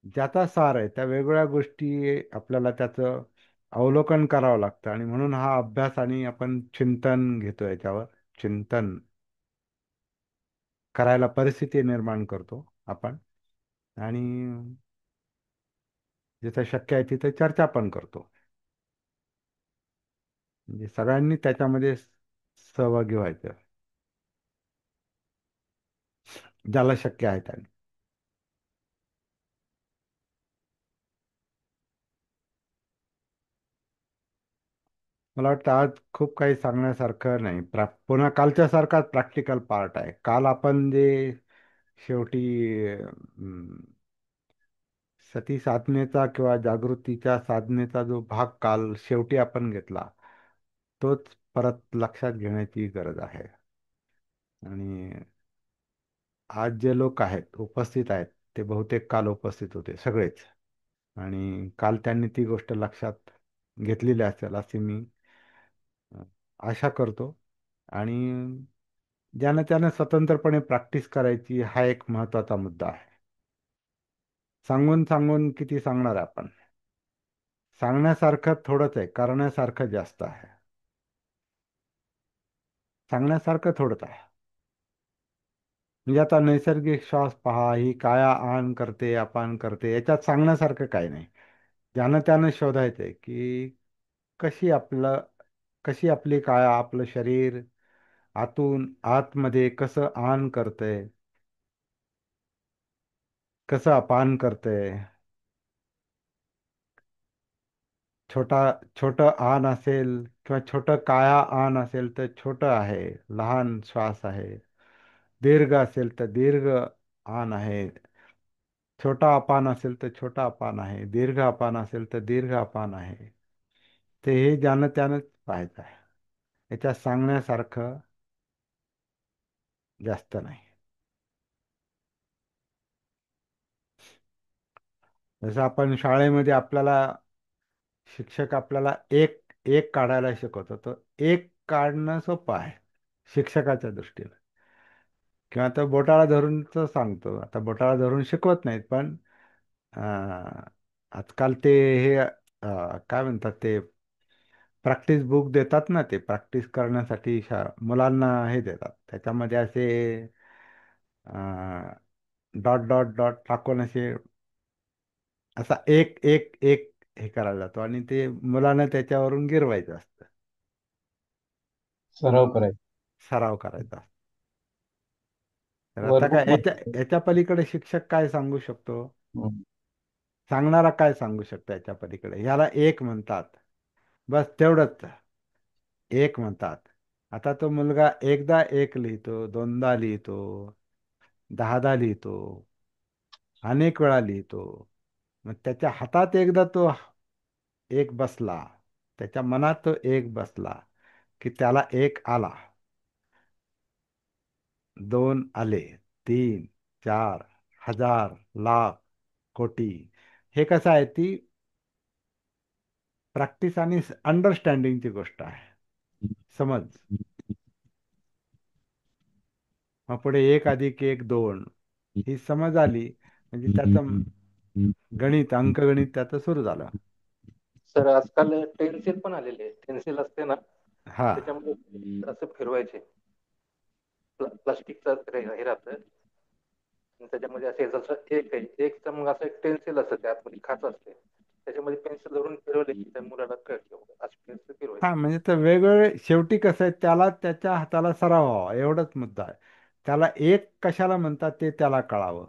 ज्याचा सार आहे त्या वेगवेगळ्या गोष्टी आपल्याला त्याचं अवलोकन करावं लागतं. आणि म्हणून हा अभ्यास, आणि आपण चिंतन घेतो याच्यावर. चिंतन करायला परिस्थिती निर्माण करतो आपण. आणि जिथं शक्य आहे तिथं चर्चा पण करतो. म्हणजे सगळ्यांनी त्याच्यामध्ये सहभागी व्हायचं, ज्याला शक्य आहे त्याने. मला वाटतं आज खूप काही सांगण्यासारखं नाही. पुन्हा कालच्या सारखाच प्रॅक्टिकल पार्ट आहे. काल आपण जे शेवटी सती साधनेचा किंवा जागृतीच्या साधनेचा जो भाग काल शेवटी आपण घेतला, तोच परत लक्षात घेण्याची गरज आहे. आणि आज जे लोक आहेत, उपस्थित आहेत, ते बहुतेक काल उपस्थित होते सगळेच. आणि काल त्यांनी ती गोष्ट लक्षात घेतलेली असेल असे मी अ, आशा करतो. आणि ज्यानं त्यानं स्वतंत्रपणे प्रॅक्टिस करायची हा एक महत्वाचा मुद्दा आहे. सांगून सांगून किती सांगणार आपण? सांगण्यासारखं थोडंच आहे, करण्यासारखं जास्त आहे. सांगण्यासारखं थोडंच आहे. म्हणजे आता नैसर्गिक श्वास पहा, ही काया आन करते अपान करते, याच्यात सांगण्यासारखं काही नाही. ज्यानं त्यानं शोधायचंय की कशी आपलं कशी आपली काया, आपलं शरीर आतून आतमध्ये कसं आन करतंय, कसं अपान करतंय. छोटा छोटं आन असेल किंवा छोटं काया आन असेल तर छोटं आहे, लहान श्वास आहे. दीर्घ असेल तर दीर्घ आन आहे. छोटा अपान असेल तर छोटा अपान आहे, दीर्घ अपान असेल तर दीर्घ अपान आहे. ते हे ज्यानं त्यानंच पाहायचं आहे. याच्यात सांगण्यासारखं जास्त नाही. जसं आपण शाळेमध्ये आपल्याला शिक्षक आपल्याला एक एक काढायला शिकवतो, तर एक काढणं सोपं आहे शिक्षकाच्या दृष्टीने. किंवा तो बोटाळा धरूनच सांगतो. आता बोटाळा धरून शिकवत नाहीत, पण आजकाल ते हे काय म्हणतात ते, प्रॅक्टिस बुक देतात ना, ते प्रॅक्टिस करण्यासाठी मुलांना हे देतात. त्याच्यामध्ये असे डॉट डॉट डॉट टाकून असे असा एक एक एक हे करायला जातो आणि ते मुलांना त्याच्यावरून गिरवायचं असतं. सराव करायचा. सराव करायचा असतो. तर आता काय वर्कबुक याच्या मध्ये. याच्या पलीकडे शिक्षक काय सांगू शकतो? हम्म. सांगणारा काय सांगू शकतो याच्या पलीकडे? ह्याला एक म्हणतात. बस तेवढंच एक म्हणतात. आता तो मुलगा एकदा एक लिहितो, दोनदा लिहितो, दहादा लिहितो, अनेक वेळा लिहितो. मग त्याच्या हातात एकदा तो एक बसला, त्याच्या मनात तो एक बसला की त्याला एक आला, दोन आले, तीन, चार, हजार, लाख, कोटी. हे कसं आहे, ती प्रॅक्टिस आणि अंडरस्टँडिंगची गोष्ट आहे. समज. मग पुढे एक अधिक एक दोन, ही समज आली म्हणजे त्याचं गणित, अंकगणित त्याचं सुरू झालं. सर आजकाल टेन्सिल पण आलेले आहे. टेन्सिल असते ना, हा. त्याच्यामध्ये असं फिरवायचे. प्लास्टिकचं हे राहतं आणि त्याच्यामध्ये असे जसं एक आहे एक, तर मग असं एक पेन्सिल असतं, त्या आतमध्ये खाच असते, त्याच्यामध्ये पेन्सिल धरून फिरवले की त्या मुलाला कळतं अशी पेन्सिल फिरवायची. हा, म्हणजे तर वेगवेगळे शेवटी कसं आहे, त्याला त्याच्या हाताला सराव व्हावा एवढंच मुद्दा आहे. त्याला एक कशाला म्हणतात ते त्याला कळावं,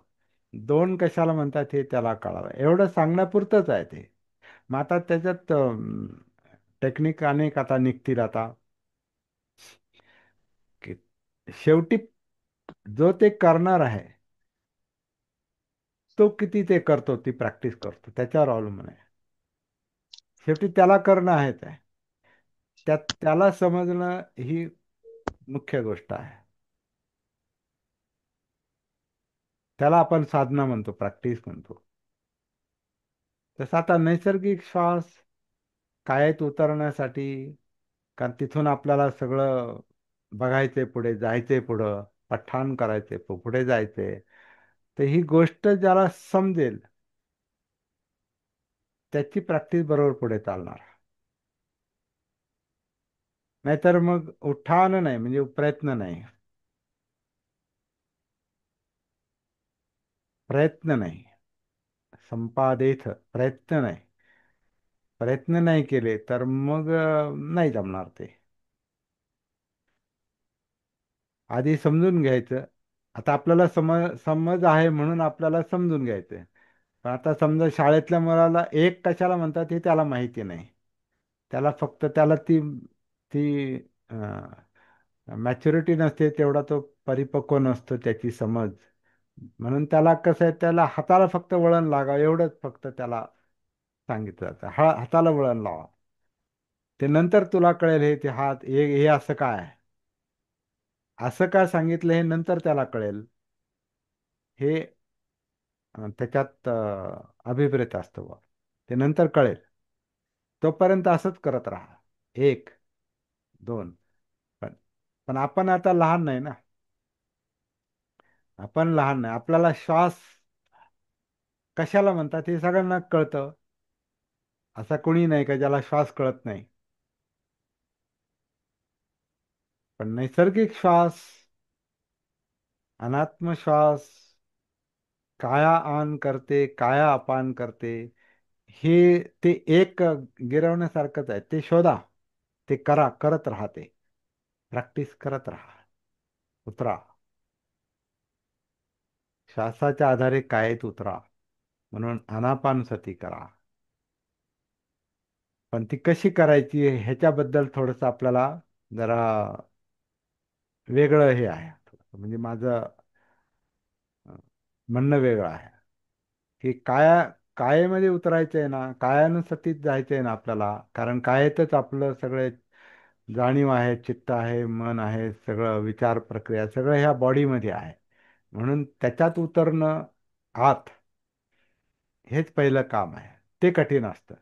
दोन कशाला म्हणतात हे त्याला कळावं, एवढं सांगण्यापुरतंच आहे ते. मग आता त्याच्यात टेक्निक अनेक आता निघतील आता, की शेवटी जो ते करणार आहे तो किती ते करतो, ती प्रॅक्टिस करतो, त्याच्यावर अवलंबून आहे. शेवटी त्याला करणं आहेच आहे. त्याला समजणं ही मुख्य गोष्ट आहे. त्याला आपण साधना म्हणतो, प्रॅक्टिस म्हणतो. तसं आता नैसर्गिक श्वास कायेत उतरण्यासाठी, कारण तिथून आपल्याला सगळं बघायचंय, पुढे जायचंय, पुढं पठाण करायचंय, पुढे जायचंय. तर ही गोष्ट ज्याला समजेल त्याची प्रॅक्टिस बरोबर पुढे चालणार. नाहीतर मग उठाण नाही, म्हणजे प्रयत्न नाही. प्रयत्न नाही, संपादित प्रयत्न नाही. प्रयत्न नाही केले तर मग नाही जमणार ते. आधी समजून घ्यायचं. आता आपल्याला समज आहे म्हणून आपल्याला समजून घ्यायचंय. पण आता समजा शाळेतल्या मुलाला एक कशाला म्हणतात हे त्याला माहिती नाही. त्याला फक्त त्याला ती ती मॅच्युरिटी नसते, तेवढा तो परिपक्व नसतो त्याची समज. म्हणून त्याला कसं आहे, त्याला हाताला फक्त वळण लागा एवढंच फक्त त्याला सांगितलं जातं. हाताला वळण लावा, ते नंतर तुला कळेल. हे ते हात हे हे असं काय आहे, असं काय सांगितलं हे नंतर त्याला कळेल. हे त्याच्यात अभिप्रेत असतं बुवा. ते नंतर कळेल. तोपर्यंत असंच करत राहा. एक, दोन. पण पण आपण आता लहान नाही ना. आपण लहान नाही. आपल्याला श्वास कशाला म्हणतात हे सगळ्यांना कळतं. असा कोणी नाही का ज्याला श्वास कळत नाही. पण नैसर्गिक श्वास, अनात्म श्वास, काया आन करते, काया अपान करते, हे ते एक गिरवण्यासारखंच आहे. ते शोधा, ते करा, करत राहा. ते प्रॅक्टिस करत राहा. उतरा, श्वासाच्या आधारे कायेत उतरा. म्हणून आनापानसती करा. पण ती कशी करायची ह्याच्याबद्दल थोडस आपल्याला जरा वेगळं हे आहे. म्हणजे माझं म्हणणं वेगळं आहे की कायेमध्ये उतरायचं आहे ना, कायानुसतीत जायचं आहे ना आपल्याला. कारण कायेतच आपलं सगळे जाणीव आहे, चित्त आहे, मन आहे, सगळं विचार प्रक्रिया सगळं ह्या बॉडीमध्ये आहे. म्हणून त्याच्यात उतरणं आत, हेच पहिलं काम आहे. ते कठीण असतं.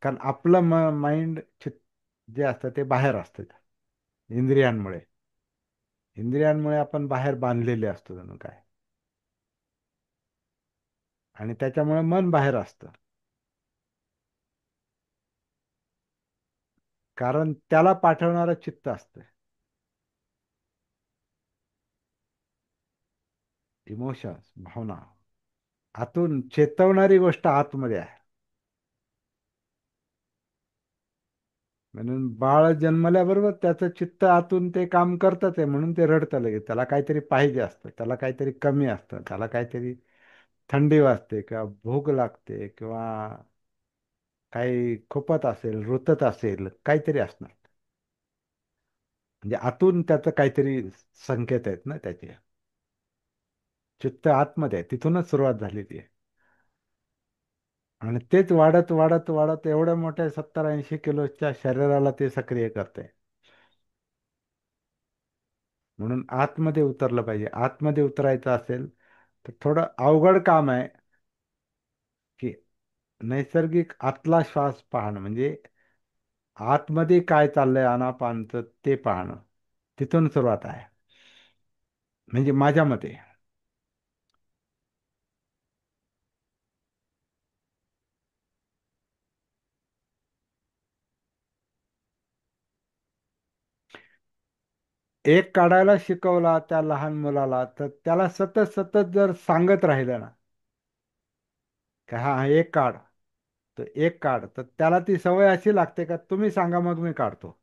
कारण आपलं माइंड जे असतं ते बाहेर असतं. इंद्रियांमुळे इंद्रियांमुळे आपण बाहेर बांधलेले असतो जणू काय. आणि त्याच्यामुळे मन बाहेर असतं. कारण त्याला पाठवणारं चित्त असतं. इमोशन्स, भावना, आतून चेतवणारी गोष्ट आतमध्ये आहे. म्हणून बाळ जन्मल्याबरोबर त्याचं चित्त आतून ते काम करतच आहे. म्हणून ते रडतं लगेच. त्याला काहीतरी पाहिजे असतं, त्याला काहीतरी कमी असतं, त्याला काहीतरी थंडी वाजते किंवा भूक लागते किंवा काही खुपत असेल, रुतत असेल, काहीतरी असणार. म्हणजे आतून त्याचं काहीतरी संकेत आहेत ना त्याचे. चित्त आतमध्ये आहे, तिथूनच सुरुवात झालेली आहे. आणि तेच वाढत वाढत वाढत एवढ्या मोठ्या 70-80 किलोच्या शरीराला ते सक्रिय करते. म्हणून आतमध्ये उतरलं पाहिजे. आतमध्ये उतरायचं असेल तर थोडं अवघड काम आहे की नैसर्गिक आतला श्वास पाहणं. म्हणजे आतमध्ये काय चाललंय आनापानचं ते पाहणं. तिथून सुरुवात आहे म्हणजे माझ्या मते. एक काढायला शिकवला त्या लहान मुलाला तर त्याला सतत सतत जर सांगत राहिलं ना की हा हा, एक काढ, तर एक काढ, तर त्याला ती सवय अशी लागते का तुम्ही सांगा मग मी काढतो,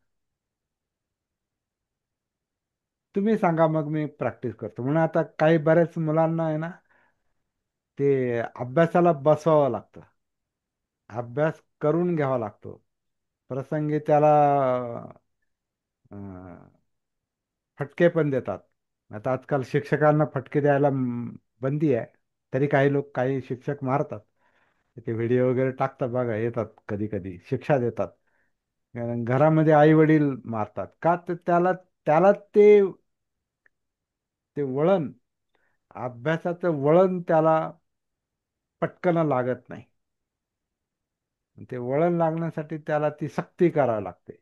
तुम्ही सांगा मग मी प्रॅक्टिस करतो. म्हणून आता काही बऱ्याच मुलांना आहे ना ते अभ्यासाला बसवावं लागतं. अभ्यास करून घ्यावा लागतो. प्रसंगी त्याला अं, फटके पण देतात. आता आजकाल शिक्षकांना फटके द्यायला बंदी आहे. तरी काही लोक, काही शिक्षक मारतात. ते व्हिडिओ वगैरे टाकतात बघा, येतात कधी कधी शिक्षा देतात. कारण घरामध्ये आई वडील मारतात का, तर त्याला त्याला ते ते वळण, अभ्यासाचं वळण त्याला पटकन लागत नाही. ते वळण लागण्यासाठी त्याला ती सक्ती करावी लागते.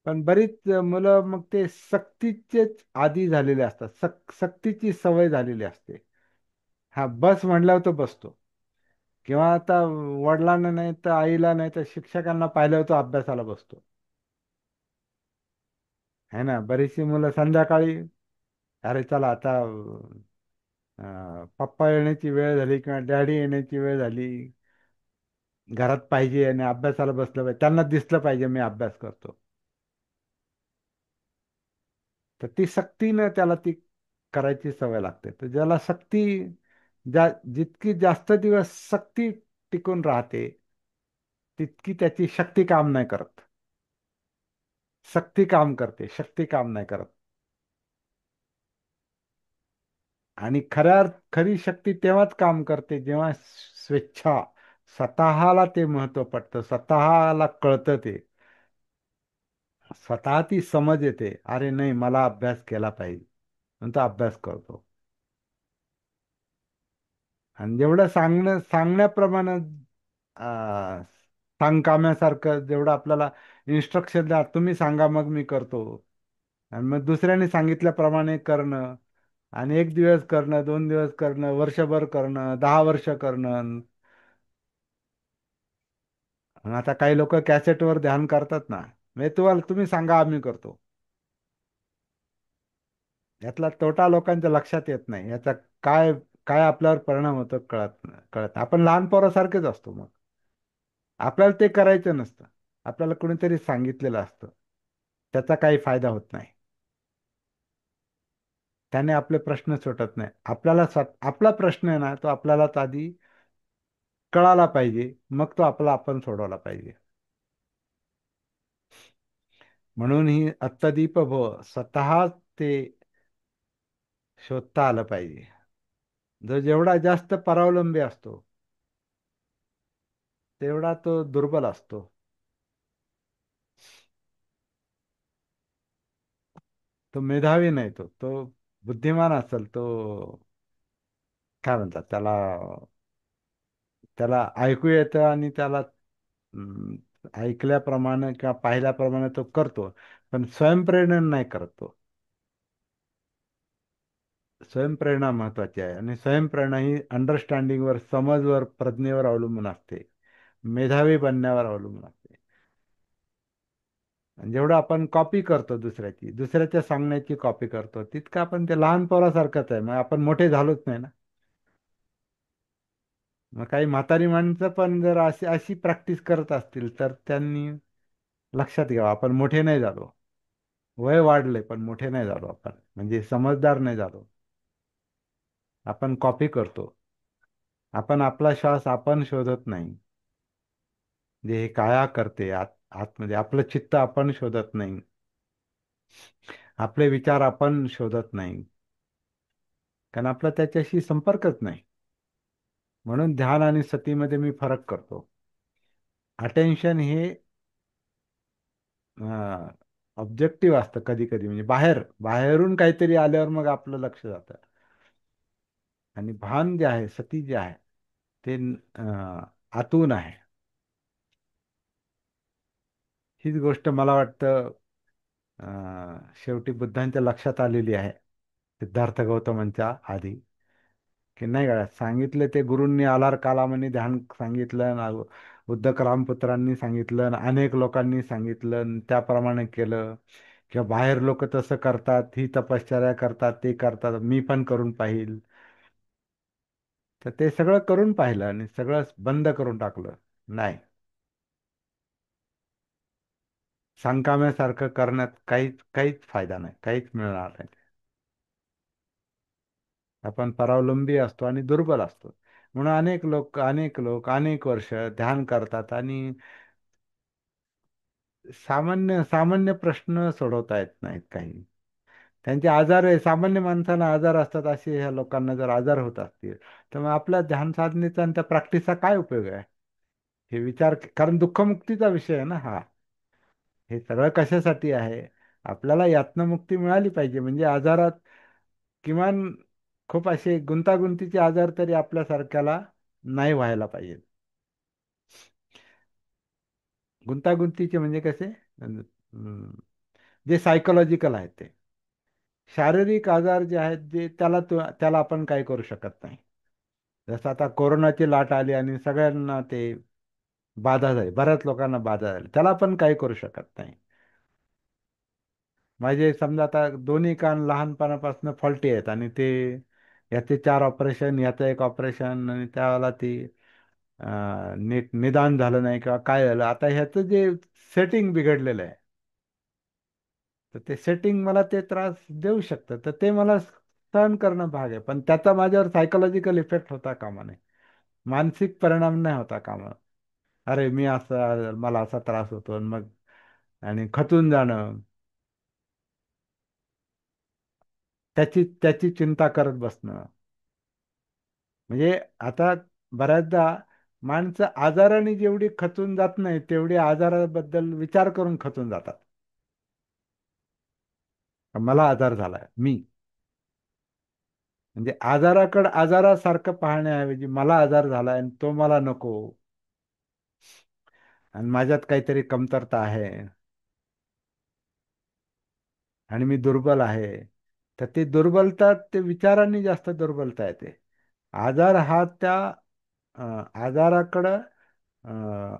पण बरीच मुलं मग ते सक्तीचेच आदी झालेले असतात. सक्तीची सवय झालेली असते. हा बस म्हणल्यावर तो बसतो. किंवा आता वडिलांना नाही तर आईला नाही तर शिक्षकांना पाहिल्यावर तो अभ्यासाला बसतो. है ना. बरीचशी मुलं संध्याकाळी, अरे चला आता पप्पा येण्याची वेळ झाली किंवा डॅडी येण्याची वेळ झाली, घरात पाहिजे आणि अभ्यासाला बसलं पाहिजे, त्यांना दिसलं पाहिजे मी अभ्यास करतो. तर ती सक्तीनं त्याला ती करायची सवय लागते. तर ज्याला सक्ती, जितकी जास्त दिवस सक्ती टिकून राहते तितकी त्याची शक्ती काम नाही करत. सक्ती काम करते, शक्ती काम नाही करत. आणि खरी शक्ती तेव्हाच काम करते जेव्हा स्वेच्छा, स्वतःला ते महत्व पडतं, स्वतःला कळतं ते, स्वतः ती समज येते, अरे नाही मला अभ्यास केला पाहिजे, म्हणून तो अभ्यास करतो. आणि जेवढं सांगण्याप्रमाणे आ, सांगकाम्यासारखं जेवढं आपल्याला इन्स्ट्रक्शन द्या, तुम्ही सांगा मग मी करतो, आणि मग दुसऱ्याने सांगितल्याप्रमाणे करणं, आणि 1 दिवस करणं, 2 दिवस करणं, वर्षभर करणं, 10 वर्ष करणं. आणि आता काही लोक कॅसेटवर ध्यान करतात ना, म्हणजे तुम्ही सांगा आम्ही करतो. यातला तोटा लोकांच्या लक्षात येत नाही, याचा काय काय आपल्यावर परिणाम होतो कळत आपण लहान पोरासारखेच असतो मग. आपल्याला ते करायचं नसतं, आपल्याला कोणीतरी सांगितलेलं असतं, त्याचा काही फायदा होत नाही, त्याने आपले प्रश्न सुटत नाही. आपला प्रश्न आहे ना, तो आपल्यालाच आधी कळाला पाहिजे, मग तो आपण सोडवला पाहिजे. म्हणून ही अत्तदीप भव स्वतः ते शोधता आलं पाहिजे. जो जेवढा जास्त परावलंबी असतो, तेवढा तो दुर्बल असतो. तो मेधावी नाही, तो तो बुद्धिमान असेल, तो काय म्हणतात त्याला, त्याला ऐकू येतं आणि त्याला हम्म, ऐकल्याप्रमाणे किंवा पाहिल्याप्रमाणे तो करतो, पण स्वयंप्रेरणेने नाही करत तो. स्वयंप्रेरणा महत्वाची आहे, आणि स्वयंप्रेरणा ही अंडरस्टँडिंगवर, समजवर, प्रज्ञेवर अवलंबून असते, मेधावी बनण्यावर अवलंबून असते. आणि जेवढं आपण कॉपी करतो दुसऱ्याच्या सांगण्याची कॉपी करतो, तितकं आपण ते लहान पोरासारखंच आहे, मग आपण मोठे झालोच नाही ना. मग काही म्हातारी माणसं पण जर अशी अशी प्रॅक्टिस करत असतील, तर त्यांनी लक्षात घ्यावं, आपण मोठे नाही झालो. वय वाढले पण मोठे नाही झालो आपण, म्हणजे समजदार नाही झालो. आपण कॉपी करतो, आपण आपला श्वास आपण शोधत नाही. जे हे काया करते आतमध्ये आपलं चित्त आपण शोधत नाही, आपले विचार आपण शोधत नाही, कारण आपला त्याच्याशी संपर्कच नाही. म्हणून ध्यान आणि सतीमध्ये मी फरक करतो. अटेन्शन हे ऑब्जेक्टिव्ह असतं कधी कधी, म्हणजे बाहेरून काहीतरी आल्यावर मग आपलं लक्ष जातं. आणि भान जे आहे, सती जे आहे, ते आतून आहे. हीच गोष्ट मला वाटतं शेवटी बुद्धांच्या लक्षात आलेली आहे, सिद्धार्थ गौतमांच्या आधी, की नाही का सांगितलं ते गुरूंनी आलार कालामनी ध्यान सांगितलं, उद्धक रामपुत्रांनी सांगितलं, अनेक लोकांनी सांगितलं, त्याप्रमाणे केलं. किंवा बाहेर लोक तसं करतात, ही तपश्चर्या करतात, ते करतात, मी पण करून पाहिल. तर ते सगळं करून पाहिलं आणि सगळं बंद करून टाकलं. नाही, सांगकाम्यासारखं करण्यात काहीच काहीच फायदा नाही, काहीच मिळणार नाही. आपण परावलंबी असतो आणि दुर्बल असतो. म्हणून अनेक लोक अनेक वर्ष ध्यान करतात आणि सामान्य सामान्य प्रश्न सोडवता येत नाहीत काही. त्यांचे आजार आहे, सामान्य माणसांना आजार असतात, असे ह्या लोकांना जर आजार होत असतील, तर मग आपल्या ध्यान साधनेचा आणि त्या प्रॅक्टिसचा काय उपयोग आहे? हे विचार, कारण दुःखमुक्तीचा विषय आहे ना हा. हे सगळं कशासाठी आहे? आपल्याला यातनामुक्ती मिळाली पाहिजे, म्हणजे आजारात किमान खूप असे गुंतागुंतीचे आजार तरी आपल्यासारख्याला नाही व्हायला पाहिजे. गुंतागुंतीचे म्हणजे कसे? जे सायकोलॉजिकल आहेत ते. शारीरिक आजार जे आहेत, जे त्याला आपण काही करू शकत नाही. जसं आता कोरोनाची लाट आली आणि सगळ्यांना ते बाधा झाली, बऱ्याच लोकांना बाधा झाली, त्याला आपण काही करू शकत नाही. माझे समजा आता दोन्ही कान लहानपणापासून फॉल्टी आहेत, आणि ते याचे 4 ऑपरेशन, याचं एक ऑपरेशन, आणि त्याला ती नीट निदान झालं नाही किंवा काय झालं, आता ह्याचं जे सेटिंग बिघडलेलं आहे, तर ते सेटिंग मला ते त्रास देऊ शकतं, तर ते मला सहन करणं भाग आहे, पण त्याचा माझ्यावर सायकोलॉजिकल इफेक्ट होता कामा नये, मानसिक परिणाम नाही होता कामा. अरे मी असं, मला असा त्रास होतो, आणि मग आणि खचून जाणं, त्याची त्याची चिंता करत बसणं. म्हणजे आता बऱ्याचदा माणसं आजाराने जेवढी खचून जात नाही, तेवढी आजाराबद्दल विचार करून खचून जातात. मला आजार झालाय, मी म्हणजे आजाराकडे आजारासारखं पाहण्याऐवजी मला आजार झालाय आणि तो मला नको, आणि माझ्यात काहीतरी कमतरता आहे आणि मी दुर्बल आहे, तर ती दुर्बलता ते विचारांनी जास्त दुर्बलता येते. आजार हा त्या आजाराकडं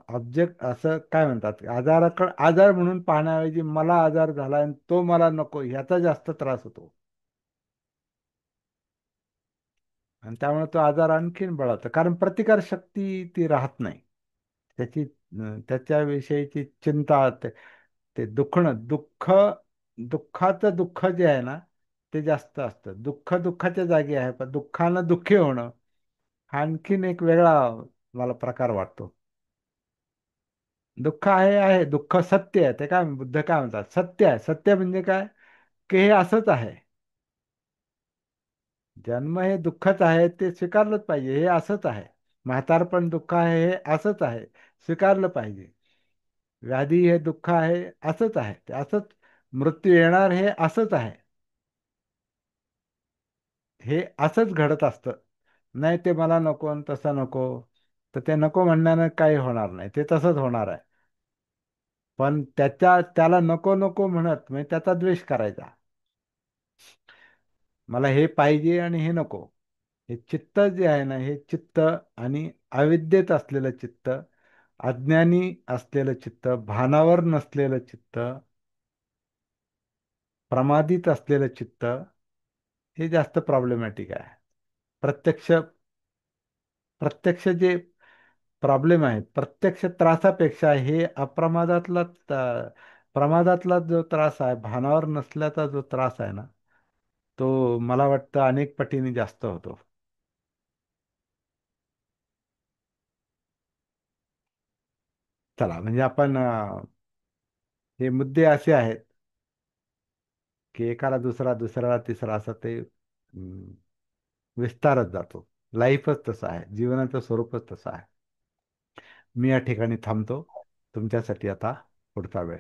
ऑब्जेक्ट असं काय म्हणतात, आजाराकडं आजार म्हणून पाहण्याऐवजी मला आजार झाला आणि तो मला नको ह्याचा जास्त त्रास होतो. आणि त्यामुळे तो आजार आणखीन बळावतो, कारण प्रतिकार शक्ती ती राहत नाही. त्याच्याविषयीची चिंता, ते दुखणं, दुःखाचं दुःख जे आहे ना, ते जास्त असतं. दुःख दुःखाच्या जागी आहे, पण दुःखानं दुःखी होणं हा आणखीन एक वेगळा मला प्रकार वाटतो. दुःख आहे दुःख सत्य आहे, ते काय बुद्ध काय म्हणतात, सत्य आहे. सत्य म्हणजे काय, की हे असंच आहे. जन्म हे दुःखच आहे, ते स्वीकारलंच पाहिजे, हे असंच आहे. म्हातारपण दुःख आहे, हे असंच आहे, स्वीकारलं पाहिजे. व्याधी हे दुःख आहे, असंच आहे, ते असंच. मृत्यू येणार हे असंच आहे, हे असंच घडत असतं. नाही ते मला नको आणि तसं नको, तर ते नको म्हणण्यानं काही होणार नाही, ते तसंच होणार आहे. पण त्याला नको नको म्हणत म्हणजे त्याचा द्वेष करायचा. मला हे पाहिजे आणि हे नको. हे चित्त जे आहे ना, हे चित्त आणि अविद्येत असलेलं चित्त, अज्ञानी असलेलं चित्त, भानावर नसलेलं चित्त, प्रमादित असलेलं चित्त, हे जास्त प्रॉब्लेमॅटिक आहे. प्रत्यक्ष प्रत्यक्ष जे प्रॉब्लेम आहेत, प्रत्यक्ष त्रासापेक्षा हे प्रमादातला जो त्रास आहे, भानावर नसल्याचा जो त्रास आहे ना, तो मला वाटतं अनेक पटीने जास्त होतो. चला म्हणजे आपण हे मुद्दे असे आहेत की एकाला दुसरा, दुसऱ्याला तिसरा, असं ते विस्तारत जातो. लाईफच तसं आहे, जीवनाचं स्वरूपच तसं आहे. मी या ठिकाणी थांबतो. तुमच्यासाठी आता पुढचा वेळ.